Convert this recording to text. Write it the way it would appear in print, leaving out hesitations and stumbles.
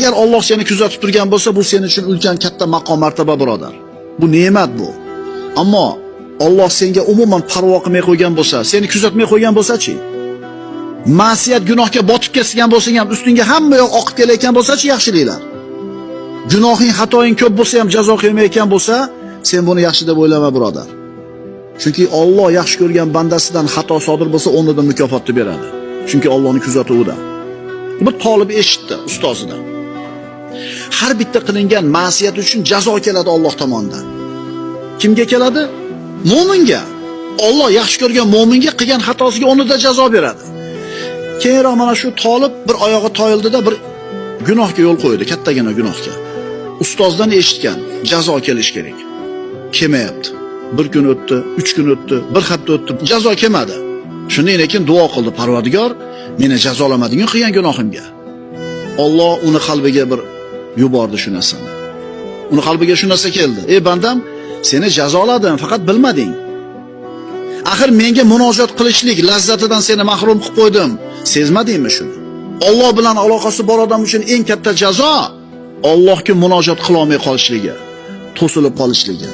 Agar Alloh seni kuzatib turgan bo'lsa, bu sening uchun ulkan katta maqom martaba birodar. Bu ne'mat bu. Ammo Alloh senga umuman parvo qilmay qo'ygan bo'lsa, seni kuzatmay qo'ygan bo'lsa-chi? Ma'siyat gunohga botib ketgan bo'lsang ham, ustingga hamma yoq oqib kelayotgan bo'lsa-chi yaxshiliklar. Gunohing, xatoing ko'p bo'lsa ham jazo qilmayotgan bo'lsa, sen buni yaxshi deb o'ylama birodar. Chunki Alloh yaxshi ko'rgan bandasidan xato sodir bo'lsa, o'rnidan mukofotni beradi. Chunki Allohning kuzatuvida. Bu talib eshitdi ustozidan. Har bitta qilingan ma'siyat uchun jazo keladi Alloh tomonidan. Kimga keladi? Mo'minga. Alloh yaxshi ko'rgan mo'minga qilgan xatosiga o'rnida jazo beradi. Keyinroq mana shu talib bir oyog'i toyildida bir gunohga yo'l qo'ydi, kattagina gunohga. Ustozdan eshitgan, jazo kelish kerak. Kelmayapti. Bir kun o'tdi, 3 kun o'tdi, bir hafta o'tdi, jazo kelmadi. Shundan keyin duo qildi, Parvardigor, meni jazolamading qilgan gunohimga. Alloh uni qalbiga bir yubordi shu narsani. Uni qalbiga shu narsa keldi. Ey bandam, seni jazoladim, faqat bilmading. Axir menga munojat qilishlik lazzatidan seni mahrum qilib qo'ydim. Sezmadingmi shuni? Alloh bilan aloqasi bor odam uchun eng katta jazo Allohga munojat qila olmay qolishligi, to'silib qolishligi.